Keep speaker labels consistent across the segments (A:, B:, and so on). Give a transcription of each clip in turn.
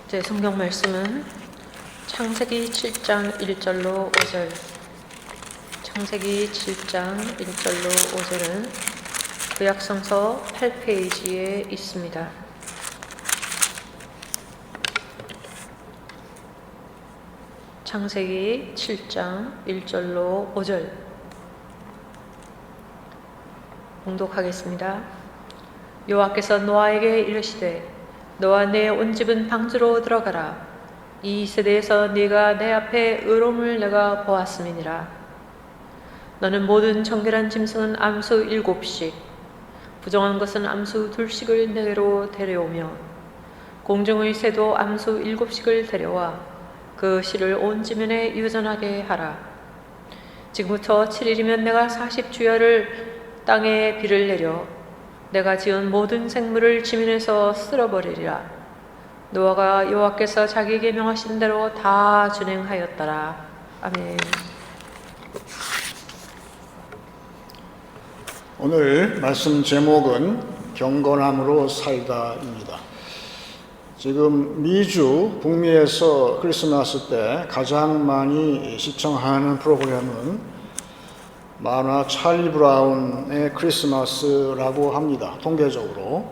A: 제 성경 말씀은 창세기 7장 1절로 5절. 창세기 7장 1절로 5절은 구약성서 8페이지에 있습니다. 창세기 7장 1절로 5절 봉독하겠습니다. 여호와께서 노아에게 이르시되 너와 내 온 집은 방주로 들어가라. 이 세대에서 네가 내 앞에 의로움을 내가 보았음이니라. 너는 모든 정결한 짐승은 암수 7씩 부정한 것은 암수 2씩을 내게로 데려오며 공중의 새도 암수 7씩을 데려와 그 실을 온 지면에 유전하게 하라. 지금부터 7일이면 내가 40주야를 땅에 비를 내려 내가 지은 모든 생물을 지면에서 쓸어버리리라. 노아가 여호와께서 자기에게 명하신 대로 다 준행하였더라. 아멘.
B: 오늘 말씀 제목은 경건함으로 살다입니다. 지금 미주 북미에서 크리스마스 때 가장 많이 시청하는 프로그램은 만화 찰리 브라운의 크리스마스라고 합니다. 통계적으로.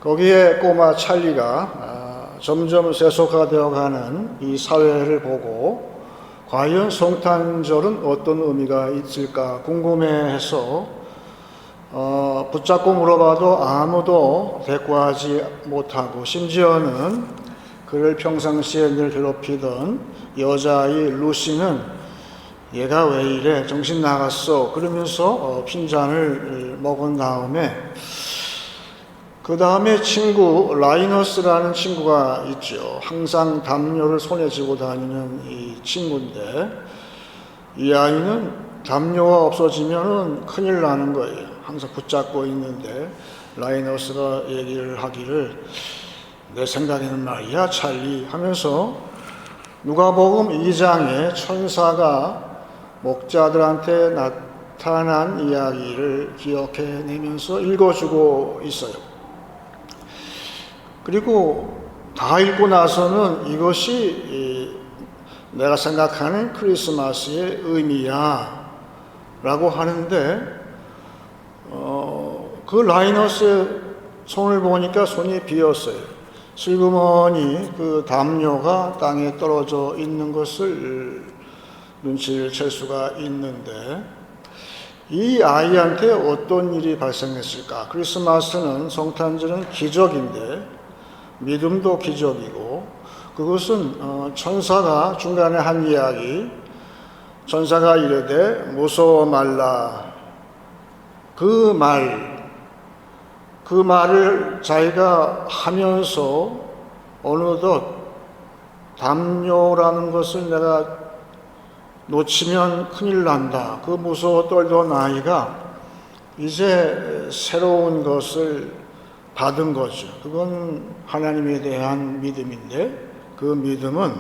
B: 거기에 꼬마 찰리가 점점 세속화되어가는 이 사회를 보고 과연 성탄절은 어떤 의미가 있을까 궁금해해서 붙잡고 물어봐도 아무도 대꾸하지 못하고, 심지어는 그를 평상시에 늘 괴롭히던 여자아이 루시는 얘가 왜 이래 정신 나갔어 그러면서 핀잔을 먹은 다음에 그 다음에 친구 라이너스라는 친구가 있죠. 항상 담요를 손에 쥐고 다니는 이 친구인데 이 아이는 담요가 없어지면 큰일 나는 거예요. 항상 붙잡고 있는데 라이너스가 얘기를 하기를 내 생각에는 말이야 찰리 하면서 누가복음 2장에 천사가 목자들한테 나타난 이야기를 기억해내면서 읽어주고 있어요. 그리고 다 읽고 나서는 이것이 내가 생각하는 크리스마스의 의미야 라고 하는데 그 라이너스의 손을 보니까 손이 비었어요. 슬그머니 그 담요가 땅에 떨어져 있는 것을 눈치를 챌 수가 있는데 이 아이한테 어떤 일이 발생했을까? 크리스마스는 성탄절은 기적인데 믿음도 기적이고, 그것은 천사가 중간에 한 이야기, 천사가 이르되 무서워 말라, 그 말을 자기가 하면서 어느덧 담요라는 것을 내가 놓치면 큰일 난다. 그 무서워 떨던 아이가 이제 새로운 것을 받은 거죠. 그건 하나님에 대한 믿음인데 그 믿음은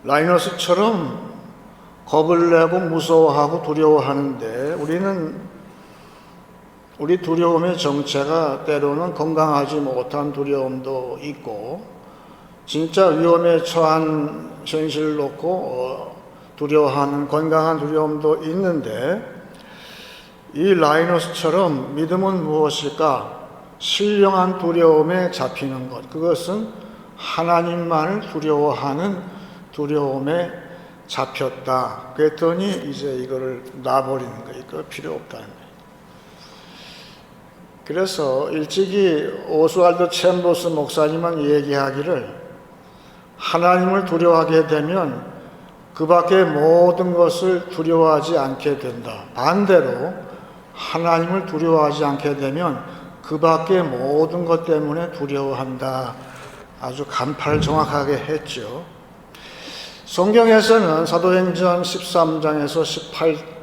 B: 라이너스처럼 겁을 내고 무서워하고 두려워하는데 우리 두려움의 정체가 때로는 건강하지 못한 두려움도 있고 진짜 위험에 처한 현실을 놓고 두려워하는 건강한 두려움도 있는데 이 라이너스처럼 믿음은 무엇일까? 신령한 두려움에 잡히는 것. 그것은 하나님만을 두려워하는 두려움에 잡혔다. 그랬더니 이제 이거를 놔버리는 거예요. 이거 필요 없다는 거예요. 그래서 일찍이 오스왈드 챔버스 목사님은 얘기하기를 하나님을 두려워하게 되면 그 밖의 모든 것을 두려워하지 않게 된다. 반대로 하나님을 두려워하지 않게 되면 그 밖의 모든 것 때문에 두려워한다. 아주 간파를 정확하게 했죠. 성경에서는 사도행전 13장에서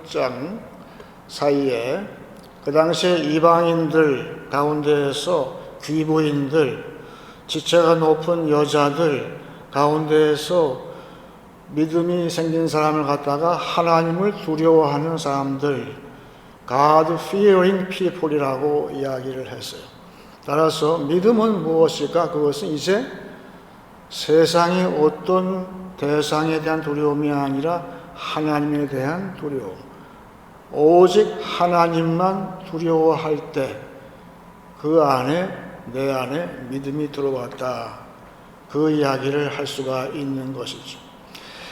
B: 18장 사이에 그 당시에 이방인들 가운데에서 귀부인들, 지체가 높은 여자들 가운데에서 믿음이 생긴 사람을 갖다가 하나님을 두려워하는 사람들, God fearing people이라고 이야기를 했어요. 따라서 믿음은 무엇일까? 그것은 이제 세상의 어떤 대상에 대한 두려움이 아니라 하나님에 대한 두려움. 오직 하나님만 두려워할 때 그 안에 내 안에 믿음이 들어왔다. 그 이야기를 할 수가 있는 것이죠.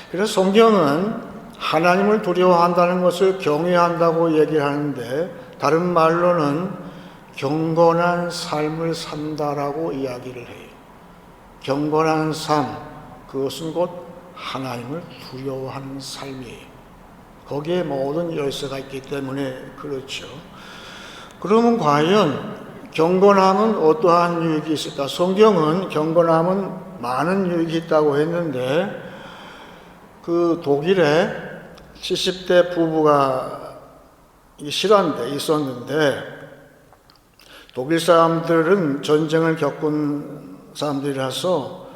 B: 그래서 성경은 하나님을 두려워한다는 것을 경외한다고 얘기하는데 다른 말로는 경건한 삶을 산다라고 이야기를 해요. 경건한 삶, 그것은 곧 하나님을 두려워하는 삶이에요. 거기에 모든 열쇠가 있기 때문에 그렇죠. 그러면 과연 경건함은 어떠한 유익이 있을까? 성경은 경건함은 많은 유익이 있다고 했는데 그 독일에 70대 부부가 실화인데 있었는데 독일 사람들은 전쟁을 겪은 사람들이라서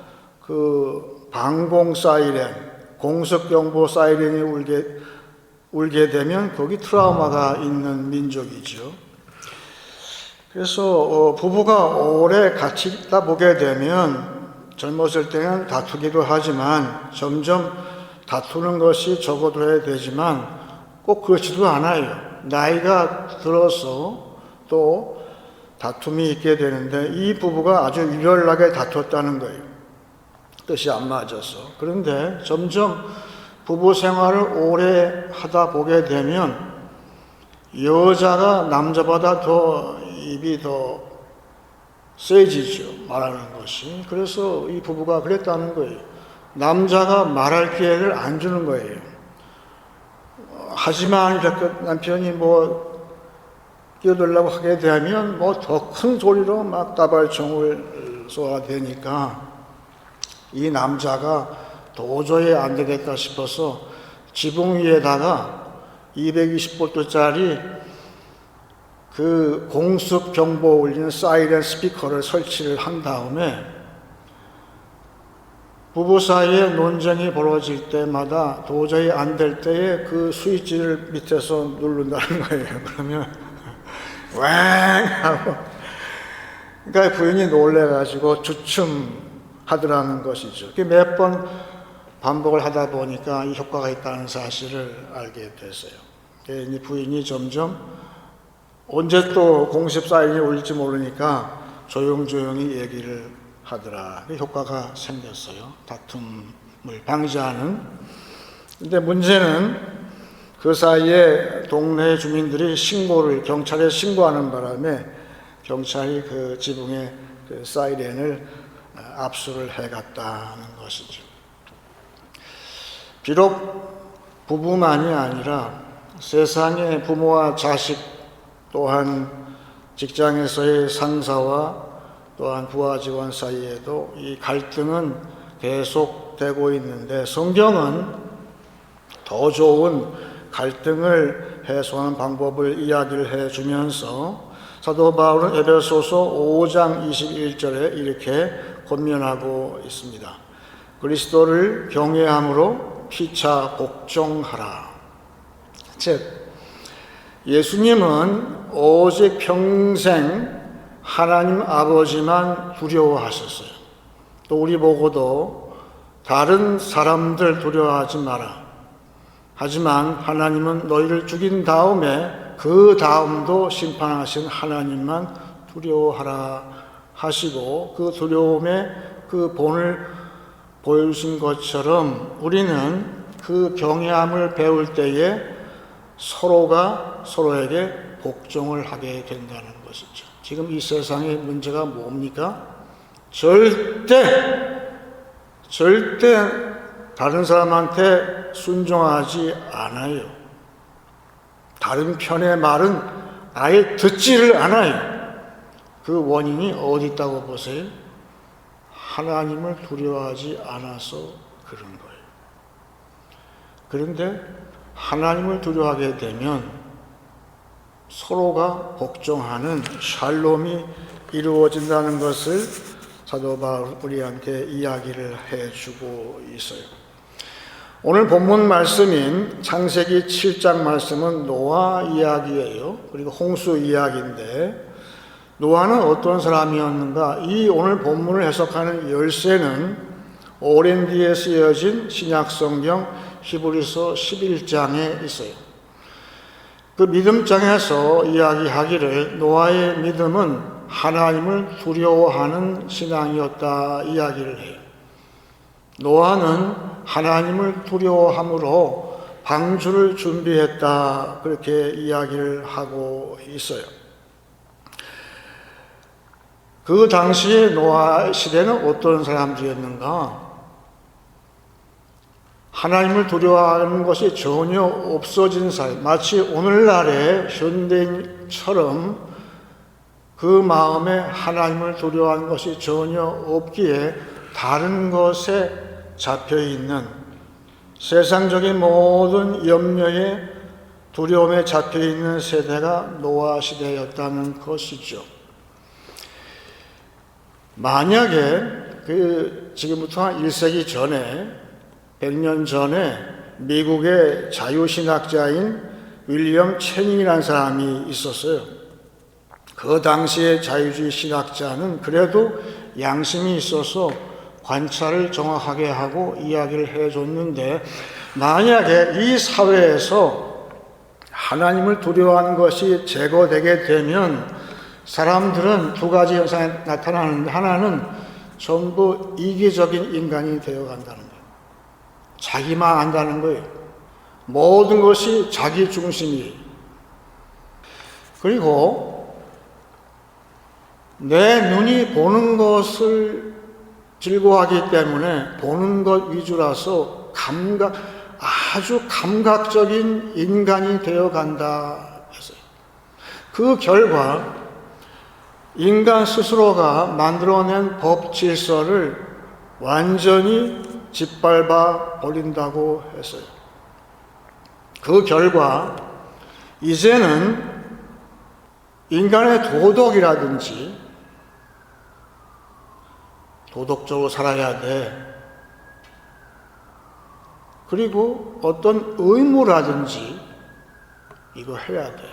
B: 그 방공 사이렌, 공습 경보 사이렌이 울게 되면 거기 트라우마가 있는 민족이죠. 그래서 부부가 오래 같이 있다 보게 되면 젊었을 때는 다투기도 하지만 점점 다투는 것이 적어둬야 되지만 꼭 그렇지도 않아요. 나이가 들어서 또 다툼이 있게 되는데 이 부부가 아주 유별나게 다퉜다는 거예요. 뜻이 안 맞아서. 그런데 점점 부부 생활을 오래 하다 보게 되면 여자가 남자보다 더 입이 더 세지죠. 말하는 것이. 그래서 이 부부가 그랬다는 거예요. 남자가 말할 기회를 안 주는 거예요. 하지만 이렇게 남편이 끼어들려고 하게 되면 더 큰 소리로 막 따발총을 쏘아대니까 이 남자가 도저히 안 되겠다 싶어서 지붕 위에다가 220볼트짜리 그 공습 경보 울리는 사이렌 스피커를 설치를 한 다음에 부부 사이에 논쟁이 벌어질 때마다 도저히 안 될 때에 그 스위치를 밑에서 누른다는 거예요. 그러면 왱 하고 그러니까 부인이 놀래가지고 주춤하더라는 것이죠. 몇 번 반복을 하다 보니까 이 효과가 있다는 사실을 알게 됐어요. 이 부인이 점점 언제 또 공습 사인이 울릴지 모르니까 조용조용히 얘기를 하더라. 효과가 생겼어요. 다툼을 방지하는. 근데 문제는 그 사이에 동네 주민들이 경찰에 신고하는 바람에 경찰이 그 지붕에 그 사이렌을 압수를 해갔다는 것이죠. 비록 부부만이 아니라 세상의 부모와 자식 또한 직장에서의 상사와 또한 부하 직원 사이에도 이 갈등은 계속되고 있는데 성경은 더 좋은 갈등을 해소하는 방법을 이야기를 해주면서 사도 바울은 에베소서 5장 21절에 이렇게 권면하고 있습니다. 그리스도를 경외함으로 피차 복종하라. 즉 예수님은 오직 평생 하나님 아버지만 두려워하셨어요. 또 우리 보고도 다른 사람들 두려워하지 마라. 하지만 하나님은 너희를 죽인 다음에 그 다음도 심판하신 하나님만 두려워하라 하시고 그 두려움의 그 본을 보여주신 것처럼 우리는 그 경외함을 배울 때에 서로가 서로에게 복종을 하게 된다는 것이죠. 지금 이 세상의 문제가 뭡니까? 절대 다른 사람한테 순종하지 않아요. 다른 편의 말은 아예 듣지를 않아요. 그 원인이 어디 있다고 보세요? 하나님을 두려워하지 않아서 그런 거예요. 그런데 하나님을 두려워하게 되면 서로가 복종하는 샬롬이 이루어진다는 것을 사도 바울 우리한테 이야기를 해주고 있어요. 오늘 본문 말씀인 창세기 7장 말씀은 노아 이야기예요. 그리고 홍수 이야기인데 노아는 어떤 사람이었는가? 이 오늘 본문을 해석하는 열쇠는 오랜 뒤에 쓰여진 신약성경 히브리서 11장에 있어요. 그 믿음장에서 이야기하기를 노아의 믿음은 하나님을 두려워하는 신앙이었다 이야기를 해요. 노아는 하나님을 두려워함으로 방주를 준비했다 그렇게 이야기를 하고 있어요. 그 당시에 노아 시대는 어떤 사람들이었는가? 하나님을 두려워하는 것이 전혀 없어진 사회, 마치 오늘날의 현대인처럼 그 마음에 하나님을 두려워하는 것이 전혀 없기에 다른 것에 잡혀있는 세상적인 모든 염려에 두려움에 잡혀있는 세대가 노아 시대였다는 것이죠. 만약에 지금부터 한 1세기 전에 100년 전에 미국의 자유신학자인 윌리엄 채닝이라는 사람이 있었어요. 그 당시의 자유주의 신학자는 그래도 양심이 있어서 관찰을 정확하게 하고 이야기를 해줬는데, 만약에 이 사회에서 하나님을 두려워하는 것이 제거되게 되면 사람들은 두 가지 현상이 나타나는데, 하나는 전부 이기적인 인간이 되어간다는 거예요. 자기만 안다는 거예요. 모든 것이 자기 중심이에요. 그리고 내 눈이 보는 것을 즐거워하기 때문에 보는 것 위주라서 아주 감각적인 인간이 되어간다 했어요. 그 결과 인간 스스로가 만들어낸 법 질서를 완전히 짓밟아 버린다고 했어요. 그 결과 이제는 인간의 도덕이라든지 도덕적으로 살아야 돼. 그리고 어떤 의무라든지 이거 해야 돼.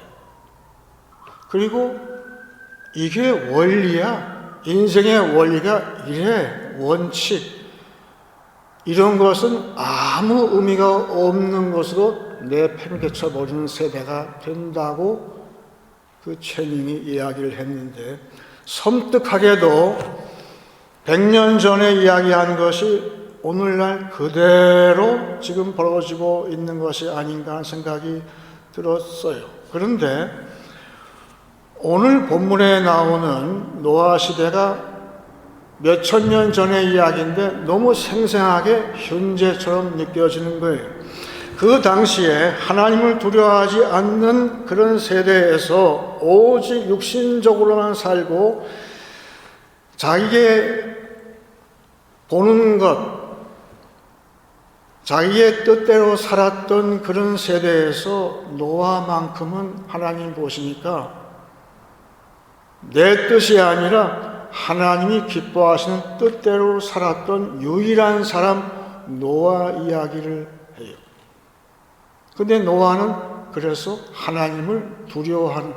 B: 그리고 이게 원리야. 인생의 원리가 이래. 원칙. 이런 것은 아무 의미가 없는 것으로 내팽개쳐 버리는 세대가 된다고 그 채닝이 이야기를 했는데, 섬뜩하게도 100년 전에 이야기한 것이 오늘날 그대로 지금 벌어지고 있는 것이 아닌가 하는 생각이 들었어요. 그런데 오늘 본문에 나오는 노아 시대가 몇천 년 전의 이야기인데 너무 생생하게 현재처럼 느껴지는 거예요. 그 당시에 하나님을 두려워하지 않는 그런 세대에서 오직 육신적으로만 살고 자기의 보는 것, 자기의 뜻대로 살았던 그런 세대에서 노아만큼은 하나님 보시니까 내 뜻이 아니라 하나님이 기뻐하시는 뜻대로 살았던 유일한 사람 노아 이야기를 해요. 근데 노아는 그래서 하나님을 두려워하는,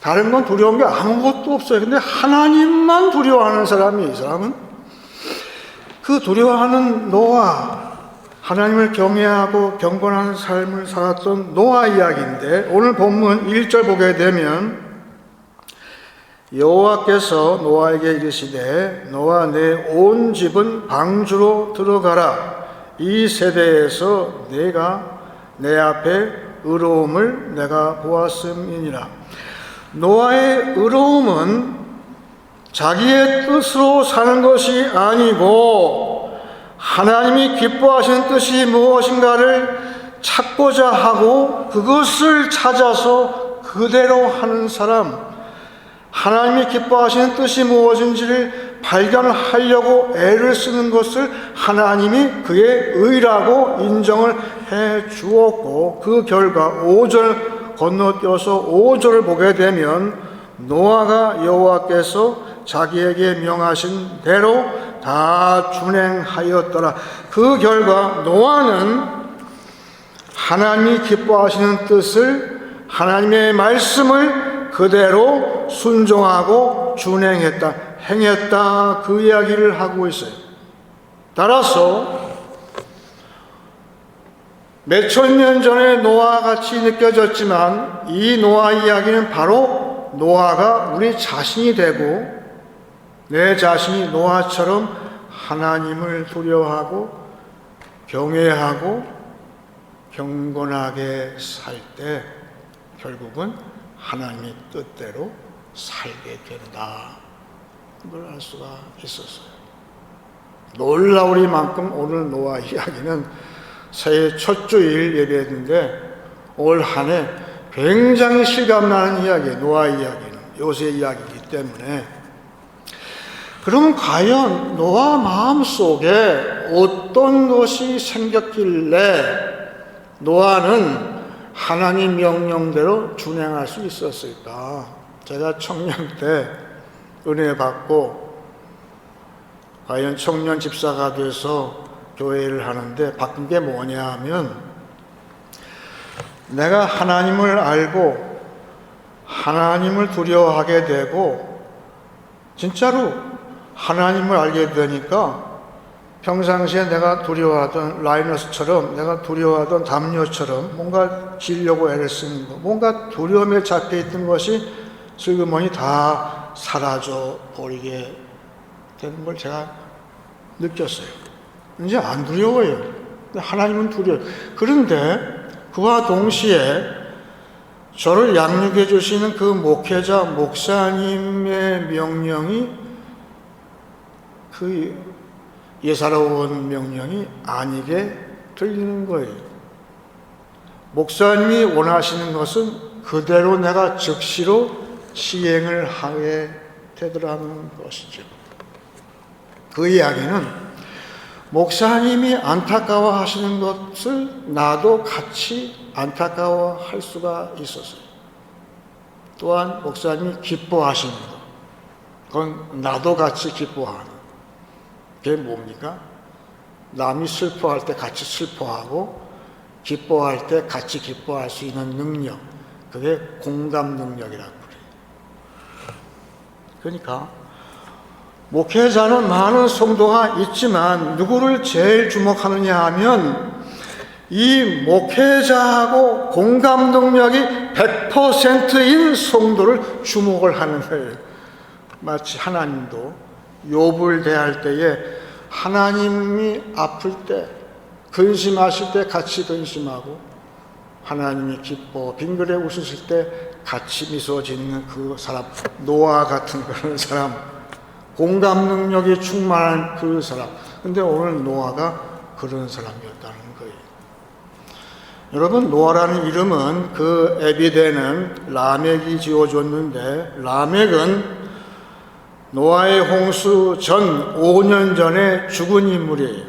B: 다른 건 두려운 게 아무것도 없어요. 근데 하나님만 두려워하는 사람이, 이 사람은 그 두려워하는 노아, 하나님을 경외하고 경건한 삶을 살았던 노아 이야기인데, 오늘 본문 1절 보게 되면 여호와께서 노아에게 이르시되 너와 내 온 집은 방주로 들어가라. 이 세대에서 내가 내 앞에 의로움을 내가 보았음이니라. 노아의 의로움은 자기의 뜻으로 사는 것이 아니고 하나님이 기뻐하시는 뜻이 무엇인가를 찾고자 하고 그것을 찾아서 그대로 하는 사람, 하나님이 기뻐하시는 뜻이 무엇인지를 발견하려고 애를 쓰는 것을 하나님이 그의 의라고 인정을 해 주었고, 그 결과 5절 건너뛰어서 5절을 보게 되면 노아가 여호와께서 자기에게 명하신 대로 다 준행하였더라. 그 결과 노아는 하나님이 기뻐하시는 뜻을, 하나님의 말씀을 그대로 순종하고 준행했다, 행했다, 그 이야기를 하고 있어요. 따라서 몇천 년 전에 노아와 같이 느껴졌지만 이 노아 이야기는 바로 노아가 우리 자신이 되고 내 자신이 노아처럼 하나님을 두려워하고 경외하고 경건하게 살 때 결국은 하나님의 뜻대로 살게 된다. 그걸 알 수가 있었어요. 놀라우리만큼 오늘 노아 이야기는 새해 첫 주일 예배했는데 올 한 해 굉장히 실감나는 이야기예요. 노아 이야기는 요새 이야기이기 때문에. 그럼 과연 노아 마음속에 어떤 것이 생겼길래 노아는 하나님 명령대로 준행할 수 있었을까? 제가 청년 때 은혜 받고 과연 청년 집사가 돼서 교회를 하는데 바뀐 게 뭐냐 하면 내가 하나님을 알고 하나님을 두려워하게 되고 진짜로 하나님을 알게 되니까 평상시에 내가 두려워하던 라이너스처럼 내가 두려워하던 담요처럼 뭔가 지려고 애를 쓰는 거, 뭔가 두려움에 잡혀있던 것이 슬그머니 다 사라져 버리게 되는 걸 제가 느꼈어요. 이제 안 두려워요. 하나님은 두려워요. 그런데 그와 동시에 저를 양육해 주시는 그 목회자, 목사님의 명령이 그 예사로운 명령이 아니게 들리는 거예요. 목사님이 원하시는 것은 그대로 내가 즉시로 시행을 하게 되더라는 것이죠. 그 이야기는 목사님이 안타까워 하시는 것을 나도 같이 안타까워 할 수가 있었어요. 또한 목사님이 기뻐하시는 것, 그건 나도 같이 기뻐하는. 그게 뭡니까? 남이 슬퍼할 때 같이 슬퍼하고 기뻐할 때 같이 기뻐할 수 있는 능력, 그게 공감 능력이라고 그래요. 그러니까 목회자는 많은 성도가 있지만 누구를 제일 주목하느냐 하면 이 목회자하고 공감 능력이 100%인 성도를 주목을 하는 거예요. 마치 하나님도 욥을 대할 때에 하나님이 아플 때 근심하실 때 같이 근심하고 하나님이 기뻐 빙그레 웃으실 때 같이 미소 짓는 그 사람, 노아 같은 그런 사람, 공감 능력이 충만한 그 사람. 근데 오늘 노아가 그런 사람이었다는 거예요. 여러분, 노아라는 이름은 그 에비데는 라멕이 지어줬는데 라멕은 노아의 홍수 전 5년 전에 죽은 인물이에요.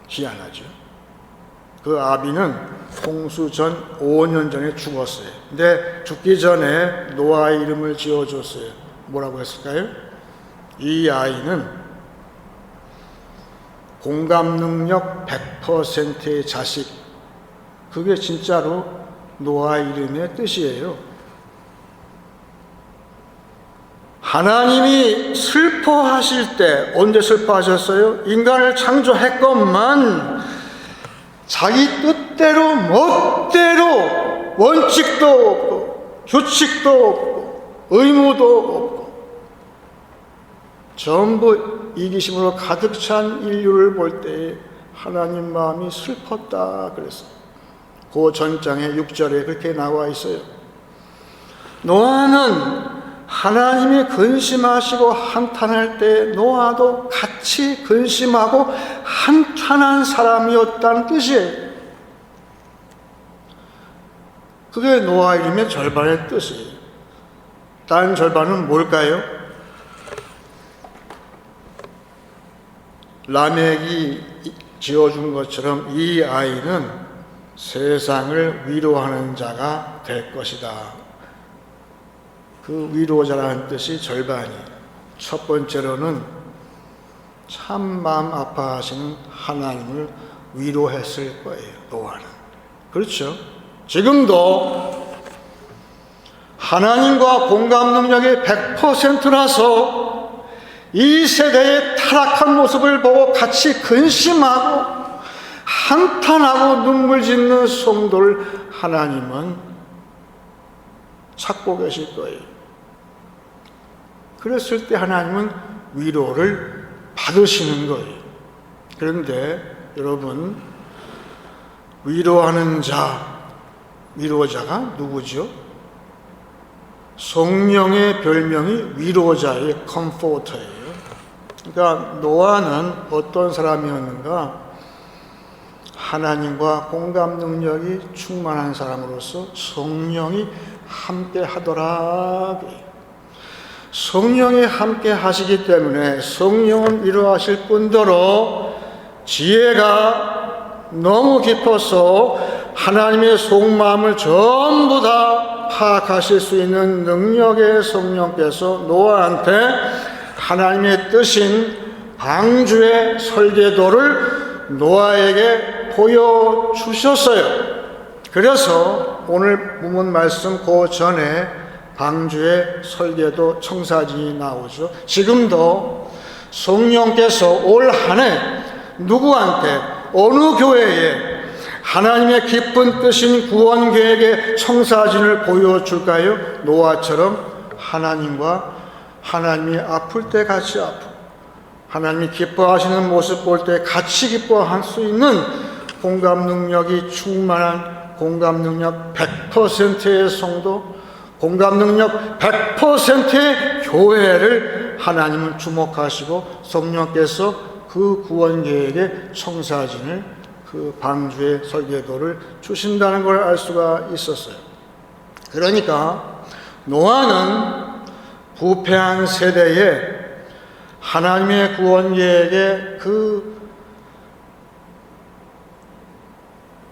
B: 희한하죠. 그 아비는 홍수 전 5년 전에 죽었어요. 근데 죽기 전에 노아의 이름을 지어줬어요. 뭐라고 했을까요? 이 아이는 공감 능력 100%의 자식. 그게 진짜로 노아 이름의 뜻이에요. 하나님이 슬퍼하실 때 언제 슬퍼하셨어요? 인간을 창조했건만 자기 뜻대로 멋대로 원칙도 없고 규칙도 없고 의무도 없고 전부 이기심으로 가득 찬 인류를 볼 때에 하나님 마음이 슬펐다 그랬어요. 그 전장의 6절에 그렇게 나와 있어요. 노아는 하나님이 근심하시고 한탄할 때 노아도 같이 근심하고 한탄한 사람이었다는 뜻이에요. 그게 노아 이름의 절반의 뜻이에요. 다른 절반은 뭘까요? 라멕이 지어준 것처럼 이 아이는 세상을 위로하는 자가 될 것이다. 그 위로자라는 뜻이 절반이에요. 첫 번째로는 참 마음 아파하시는 하나님을 위로했을 거예요. 노아는. 그렇죠. 지금도 하나님과 공감 능력이 100%라서 이 세대의 타락한 모습을 보고 같이 근심하고 한탄하고 눈물 짓는 성도를 하나님은 찾고 계실 거예요. 그랬을 때 하나님은 위로를 받으시는 거예요. 그런데 여러분, 위로하는 자, 위로자가 누구죠? 성령의 별명이 위로자의 컴포터예요. 그러니까 노아는 어떤 사람이었는가? 하나님과 공감 능력이 충만한 사람으로서 성령이 함께 하더라. 성령이 함께 하시기 때문에 성령은 위로하실 뿐더러 지혜가 너무 깊어서 하나님의 속마음을 전부 다 파악하실 수 있는 능력의 성령께서 노아한테 하나님의 뜻인 방주의 설계도를 노아에게 보여주셨어요. 그래서 오늘 본문 말씀 그 전에 방주의 설계도 청사진이 나오죠. 지금도 성령께서 올 한 해 누구한테 어느 교회에 하나님의 깊은 뜻인 구원 계획의 청사진을 보여줄까요? 노아처럼 하나님이 아플 때 같이 아프고 하나님이 기뻐하시는 모습 볼 때 같이 기뻐할 수 있는 공감 능력이 충만한 공감 능력 100%의 성도, 공감 능력 100%의 교회를 하나님은 주목하시고 성령께서 그 구원 계획의 청사진을 그 방주의 설계도를 주신다는 걸 알 수가 있었어요. 그러니까 노아는 부패한 세대에 하나님의 구원 계획의 그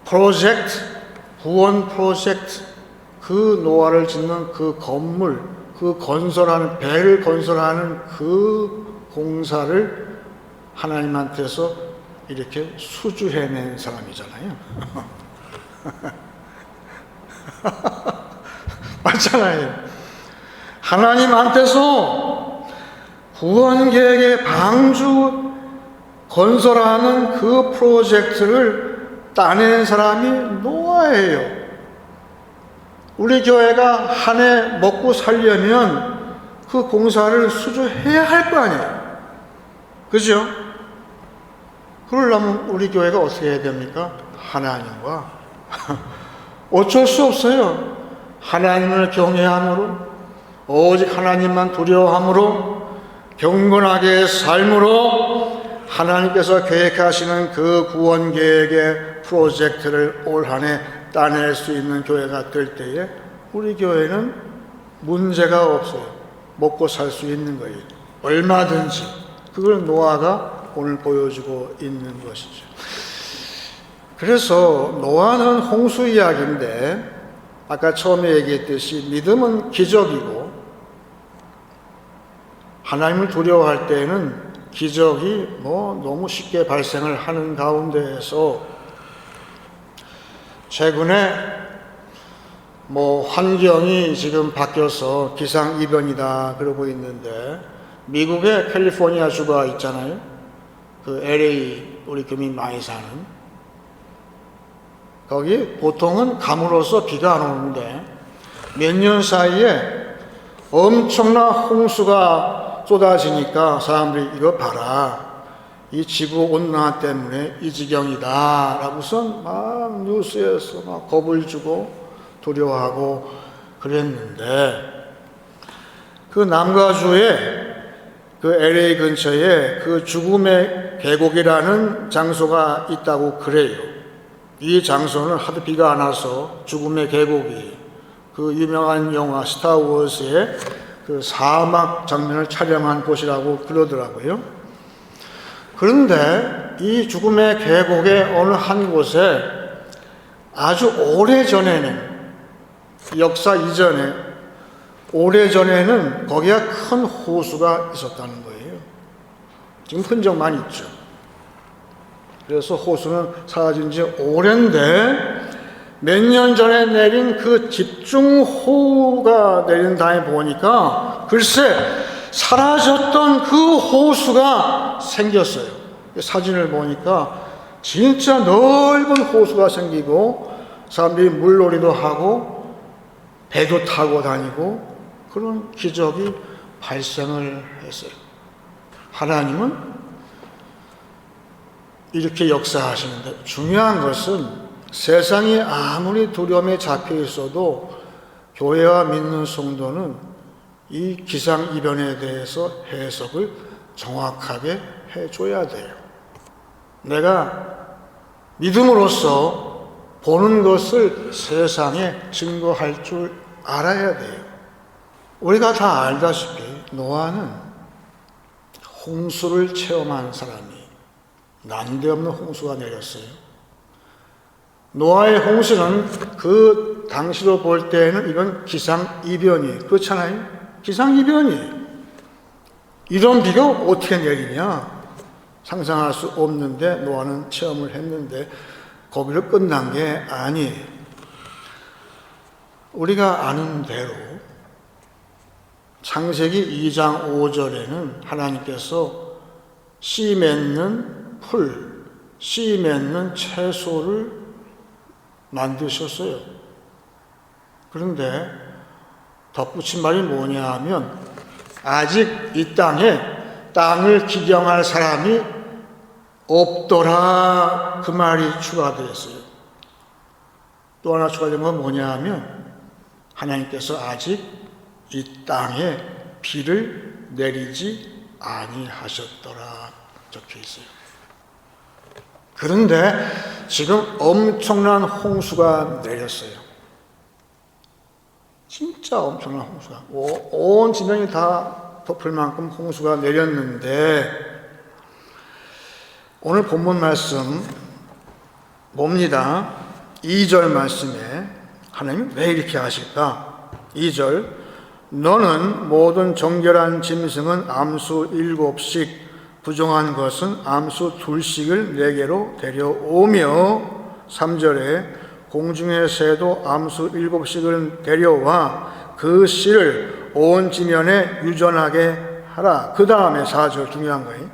B: 프로젝트, 구원 프로젝트, 그 노아를 짓는 그 건물, 그 건설하는, 배를 건설하는 그 공사를 하나님한테서 이렇게 수주해낸 사람이잖아요. 맞잖아요. 하나님한테서 구원 계획의 방주 건설하는 그 프로젝트를 따낸 사람이 노아예요. 우리 교회가 한 해 먹고 살려면 그 공사를 수주해야 할 거 아니에요. 그죠? 그러려면 우리 교회가 어떻게 해야 됩니까? 하나님과 어쩔 수 없어요. 하나님을 경외함으로, 오직 하나님만 두려워함으로, 경건하게 삶으로 하나님께서 계획하시는 그 구원 계획의 프로젝트를 올 한 해 따낼 수 있는 교회가 될 때에 우리 교회는 문제가 없어요. 먹고 살 수 있는 거예요. 얼마든지. 그걸 노아가 오늘 보여주고 있는 것이죠. 그래서 노아는 홍수 이야기인데 아까 처음에 얘기했듯이 믿음은 기적이고 하나님을 두려워할 때에는 기적이 너무 쉽게 발생을 하는 가운데에서 최근에 환경이 지금 바뀌어서 기상이변이다 그러고 있는데 미국의 캘리포니아 주가 있잖아요. 그 LA 우리 교민 많이 사는 거기 보통은 가물어서 비가 안 오는데 몇 년 사이에 엄청난 홍수가 쏟아지니까 사람들이 이거 봐라. 이 지구 온난화 때문에 이 지경이다 라고선 막 뉴스에서 막 겁을 주고 두려워하고 그랬는데 그 남가주의 그 LA 근처에 그 죽음의 계곡이라는 장소가 있다고 그래요. 이 장소는 하도 비가 안 와서 죽음의 계곡이 그 유명한 영화 스타워즈의 그 사막 장면을 촬영한 곳이라고 그러더라고요. 그런데 이 죽음의 계곡의 어느 한 곳에 아주 오래전에는 역사 이전에 오래전에는 거기가 큰 호수가 있었다는 거예요. 지금 흔적만 있죠. 그래서 호수는 사라진 지 오랜데 몇 년 전에 내린 그 집중호우가 내린 다음에 보니까 글쎄 사라졌던 그 호수가 생겼어요. 사진을 보니까 진짜 넓은 호수가 생기고 사람들이 물놀이도 하고 배도 타고 다니고 그런 기적이 발생을 했어요. 하나님은 이렇게 역사하시는데 중요한 것은 세상이 아무리 두려움에 잡혀 있어도 교회와 믿는 성도는 이 기상이변에 대해서 해석을 정확하게 해줘야 돼요. 내가 믿음으로써 보는 것을 세상에 증거할 줄 알아야 돼요. 우리가 다 알다시피 노아는 홍수를 체험한 사람이 난데없는 홍수가 내렸어요. 노아의 홍수는 그 당시로 볼 때에는 이건 기상이변이에요. 그렇잖아요? 기상이변이에요. 이런 비가 어떻게 내리냐? 상상할 수 없는데 노아는 체험을 했는데 거기로 끝난 게 아니에요. 우리가 아는 대로 창세기 2장 5절에는 하나님께서 씨 맺는 풀, 씨 맺는 채소를 만드셨어요. 그런데 덧붙인 말이 뭐냐 하면 아직 이 땅에 땅을 기경할 사람이 없더라 그 말이 추가되었어요. 또 하나 추가된 건 뭐냐 하면 하나님께서 아직 이 땅에 비를 내리지 아니하셨더라 적혀 있어요. 그런데 지금 엄청난 홍수가 내렸어요. 진짜 엄청난 홍수가 온 지면이 다 덮을 만큼 홍수가 내렸는데 오늘 본문 말씀 봅니다. 2절 말씀에 하나님이 왜 이렇게 하실까? 2절 너는 모든 정결한 짐승은 암수 7씩 부정한 것은 암수 2씩을 내게로 데려오며 3절에 공중의 새도 암수 7씩을 데려와 그 씨를 온 지면에 유전하게 하라. 그 다음에 4절 중요한 거예요.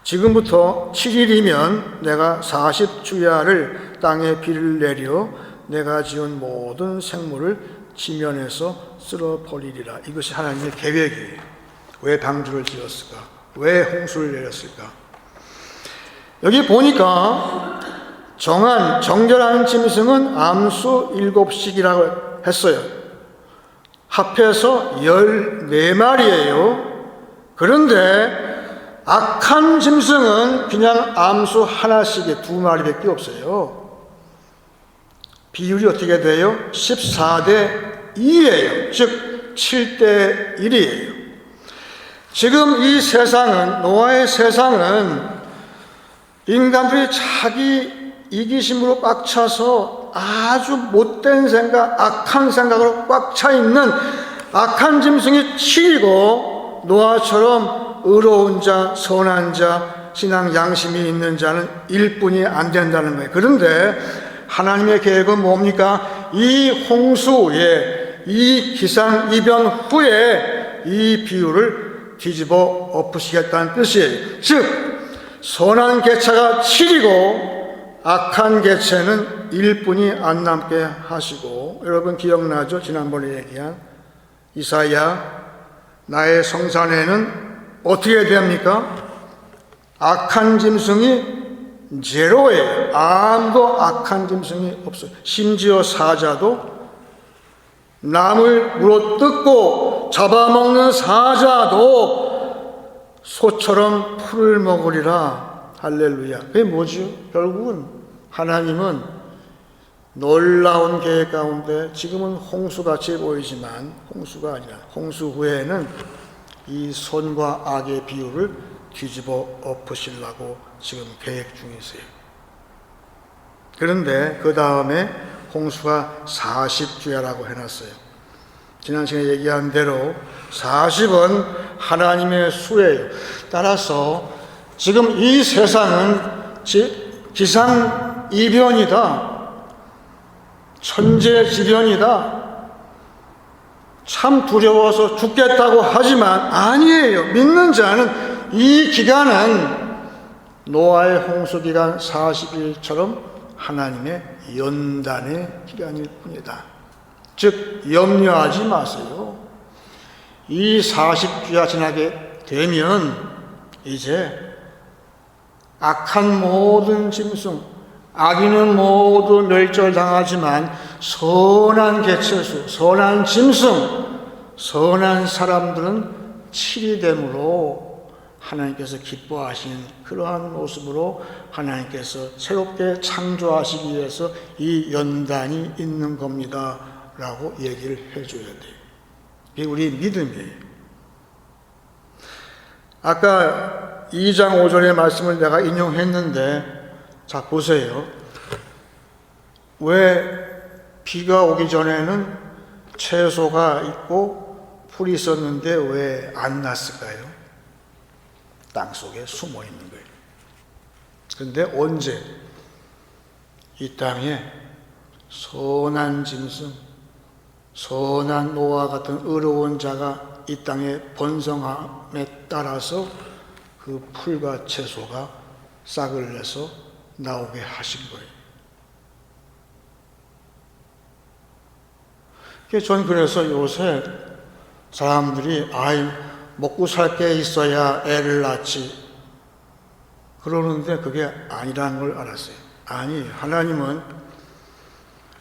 B: 지금부터 7일이면 내가 40주야를 땅에 비를 내려 내가 지은 모든 생물을 지면에서 쓸어버리리라. 이것이 하나님의 계획이에요. 왜 방주를 지었을까? 왜 홍수를 내렸을까? 여기 보니까 정결한 짐승은 암수 7씩이라고 했어요. 합해서 14마리예요. 그런데 악한 짐승은 그냥 암수 하나씩에 2마리밖에 없어요. 비율이 어떻게 돼요? 14대 2예요. 즉 7대 1이에요. 지금 이 세상은, 노아의 세상은 인간들이 자기 이기심으로 꽉 차서 아주 못된 생각, 악한 생각으로 꽉 차 있는 악한 짐승이 7이고 노아처럼 의로운 자, 선한 자, 신앙 양심이 있는 자는 1뿐이 안 된다는 거예요. 그런데 하나님의 계획은 뭡니까? 이 홍수에, 이 기상이변 후에 이 비율을 뒤집어 엎으시겠다는 뜻이에요. 즉 선한 개체가 7이고 악한 개체는 1뿐이 안 남게 하시고, 여러분 기억나죠? 지난번에 얘기한 이사야 나의 성산에는 어떻게 됩니까? 악한 짐승이 제로예요. 아무도 악한 짐승이 없어요. 심지어 사자도, 남을 물어뜯고 잡아먹는 사자도 소처럼 풀을 먹으리라. 할렐루야. 그게 뭐죠? 결국은 하나님은 놀라운 계획 가운데 지금은 홍수같이 보이지만 홍수가 아니라 홍수 후에는 이 선과 악의 비율을 뒤집어 엎으시려고 지금 계획 중이세요. 그런데 그 다음에 홍수가 40주야라고 해놨어요. 지난 시간에 얘기한 대로 40은 하나님의 수예요. 따라서 지금 이 세상은 기상이변이다. 천재지변이다. 참 두려워서 죽겠다고 하지만 아니에요. 믿는 자는 이 기간은 노아의 홍수기간 40일처럼 하나님의 연단의 기간일 뿐이다. 즉 염려하지 마세요. 이 40주가 지나게 되면 이제 악한 모든 짐승, 악인은 모두 멸절당하지만 선한 개체수, 선한 짐승, 선한 사람들은 칠이됨으로 하나님께서 기뻐하시는 그러한 모습으로 하나님께서 새롭게 창조하시기 위해서 이 연단이 있는 겁니다 라고 얘기를 해줘야 돼요. 이게 우리 믿음이에요. 아까 2장 5절의 말씀을 내가 인용했는데, 자 보세요. 왜 비가 오기 전에는 채소가 있고 풀이 있었는데 왜 안 났을까요? 땅 속에 숨어 있는 거예요. 그런데 언제 이 땅에 선한 짐승, 선한 노아 같은 의로운 자가 이 땅에 번성함에 따라서 그 풀과 채소가 싹을 내서 나오게 하신 거예요. 전 그래서 요새 사람들이 먹고 살 게 있어야 애를 낳지 그러는데 그게 아니라는 걸 알았어요. 아니, 하나님은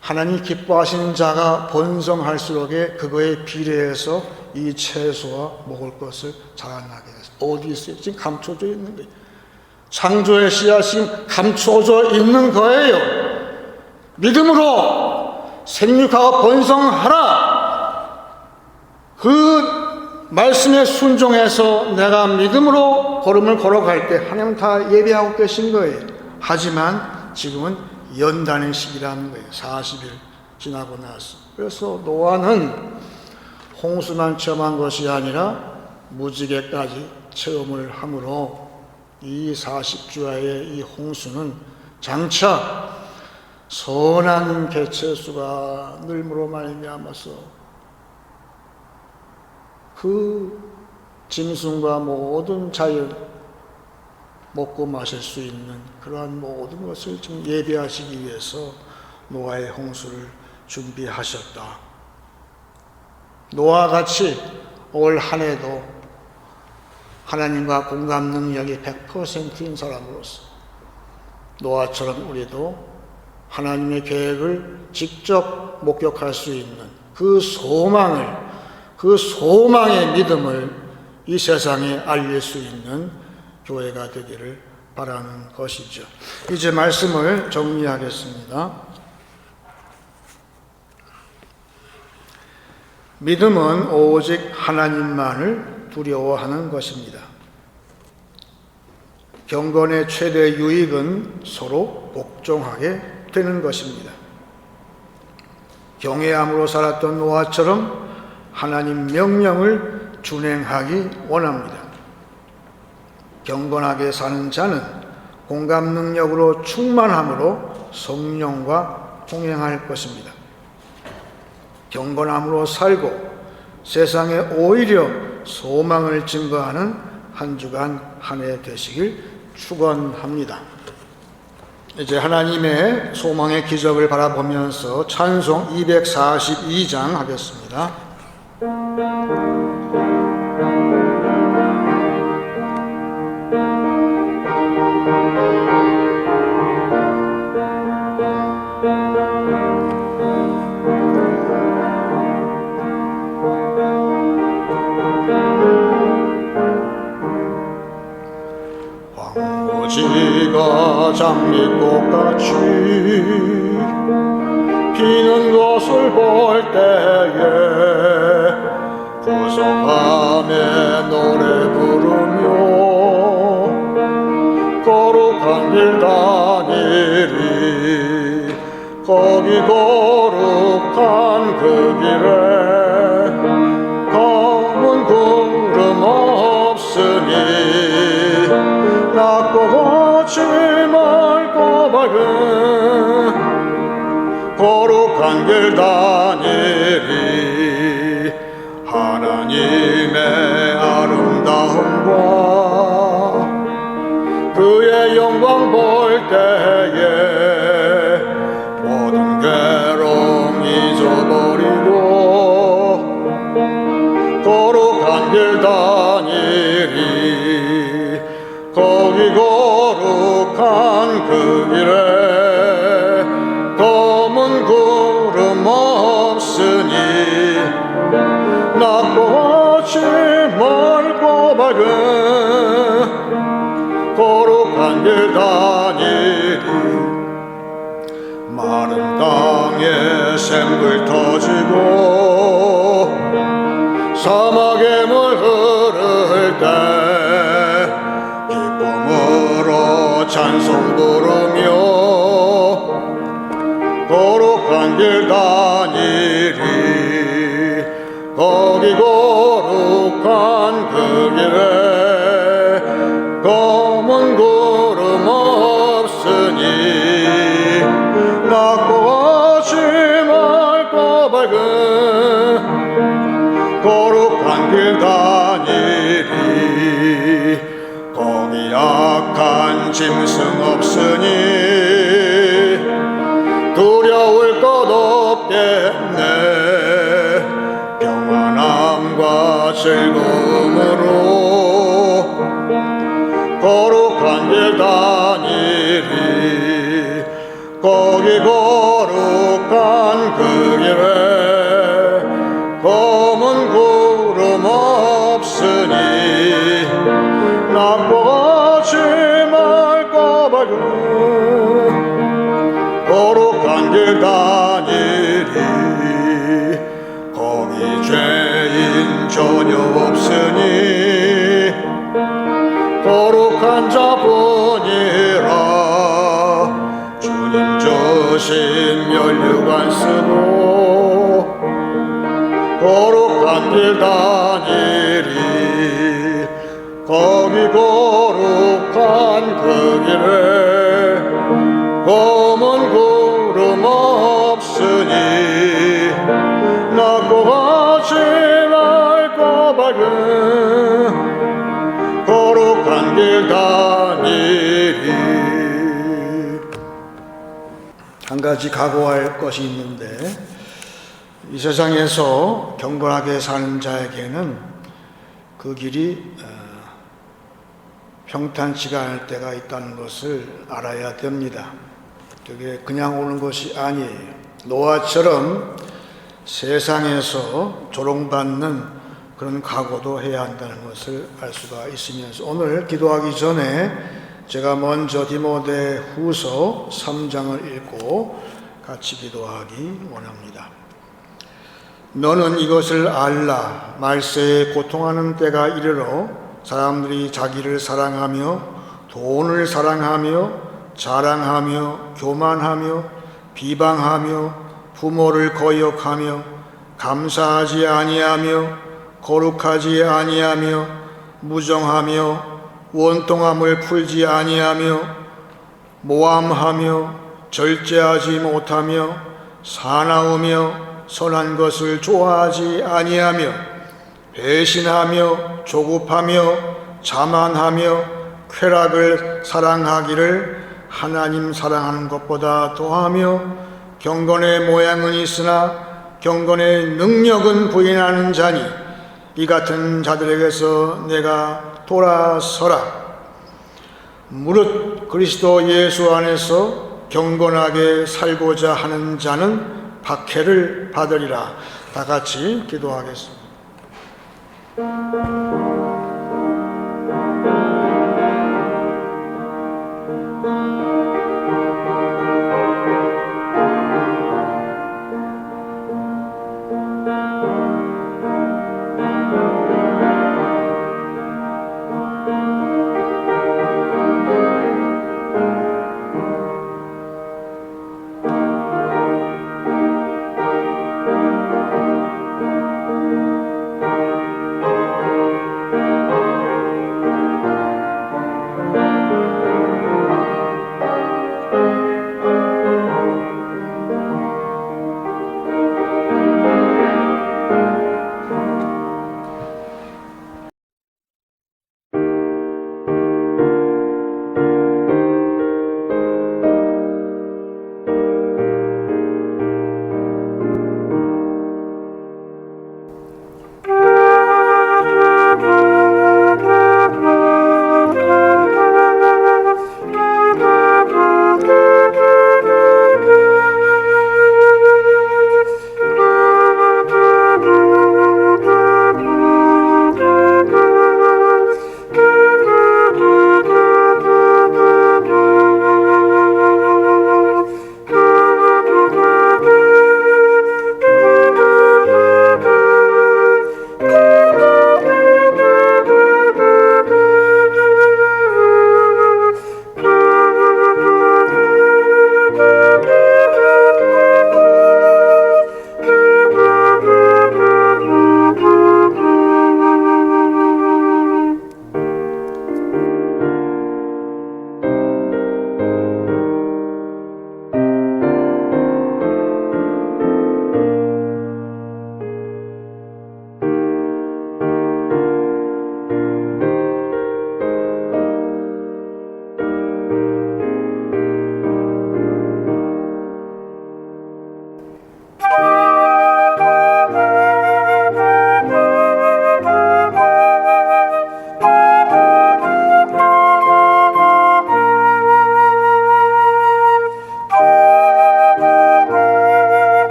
B: 하나님 기뻐하시는 자가 번성할수록에 그거에 비례해서 이 채소와 먹을 것을 자라나게 했어요. 어디 있어요? 지금 감춰져 있는 거예요. 창조의 씨앗이 감춰져 있는 거예요. 믿음으로 생육하고 번성하라. 그 말씀에 순종해서 내가 믿음으로 걸음을 걸어갈 때 하나님 다 예비하고 계신 거예요. 하지만 지금은 연단의 시기라는 거예요. 40일 지나고 나서. 그래서 노아는 홍수만 체험한 것이 아니라 무지개까지 체험을 함으로 이 40주야의 이 홍수는 장차 선한 개체수가 늘므로 말미암아서 그 짐승과 모든 자연 먹고 마실 수 있는 그러한 모든 것을 지금 예비하시기 위해서 노아의 홍수를 준비하셨다. 노아와 같이 올 한 해도 하나님과 공감 능력이 100%인 사람으로서 노아처럼 우리도 하나님의 계획을 직접 목격할 수 있는 그 소망의 믿음을 이 세상에 알릴 수 있는 교회가 되기를 바라는 것이죠. 이제 말씀을 정리하겠습니다. 믿음은 오직 하나님만을 두려워하는 것입니다. 경건의 최대 유익은 서로 복종하게 되는 것입니다. 경외함으로 살았던 노아처럼 하나님 명령을 준행하기 원합니다. 경건하게 사는 자는 공감 능력으로 충만함으로 성령과 동행할 것입니다. 경건함으로 살고 세상에 오히려 소망을 증거하는 한 주간 한 해 되시길 축원합니다. 이제 하나님의 소망의 기적을 바라보면서 찬송 242장 하겠습니다. 황무지가 장미꽃같이 피는 것을 볼 때에 구속함에 노래 부르며 거룩한 길 다니리. 거기 거룩한 그 길에 검은 구름 없으니 낮고 거칠 맑고 밝은 거룩한 길 다니리. 하나님의 아름다움과 그의 영광 볼 때에 모든 괴로움 잊어버리고 거룩한 길 다니리. 거기 거룩한 그 길에 검은 구름 없으니 낮고 같이 맑고 밝은 거룩한 길 다니리. 마른 땅에 샘물 터지고 사막에 물 흐를 때 기쁨으로 찬송 부르며 거룩한 길 다니리. 거기 거룩한 그 길에 검은 구름 없으니 낮고 같이 맑고 밝은 거룩한 길 다니리. 거기 악한 짐승 없으니 두려울 것 없겠네. 평안함과 즐거움으로 거룩한 길 다니리. 거기 거룩한 그 길에 검은 구름 없으니 낮고 같이 맑고 밝은 거룩한 길 다니리. 거기 죄인 전혀 없으니 거룩한 자뿐이라. 주님 주신 면류관 쓰고 거룩한 길 다니리. 거기 거룩한 그 길에 검은 구름 없으니 낮고 같이 맑고 밝은 거룩한 길 다니리. 한 가지 각오할 것이 있는데, 이 세상에서 경건하게 사는 자에게는 그 길이 평탄치가 않을 때가 있다는 것을 알아야 됩니다. 그게 그냥 오는 것이 아니에요. 노아처럼 세상에서 조롱받는 그런 각오도 해야 한다는 것을 알 수가 있으면서, 오늘 기도하기 전에 제가 먼저 디모데후서 3장을 읽고 같이 기도하기 원합니다. 너는 이것을 알라. 말세에 고통하는 때가 이르러 사람들이 자기를 사랑하며 돈을 사랑하며 자랑하며 교만하며 비방하며 부모를 거역하며 감사하지 아니하며 거룩하지 아니하며 무정하며 원통함을 풀지 아니하며 모함하며 절제하지 못하며 사나우며 선한 것을 좋아하지 아니하며 배신하며 조급하며 자만하며 쾌락을 사랑하기를 하나님 사랑하는 것보다 더하며 경건의 모양은 있으나 경건의 능력은 부인하는 자니 이 같은 자들에게서 내가 돌아서라. 무릇 그리스도 예수 안에서 경건하게 살고자 하는 자는 박해를 받으리라. 다 같이 기도하겠습니다.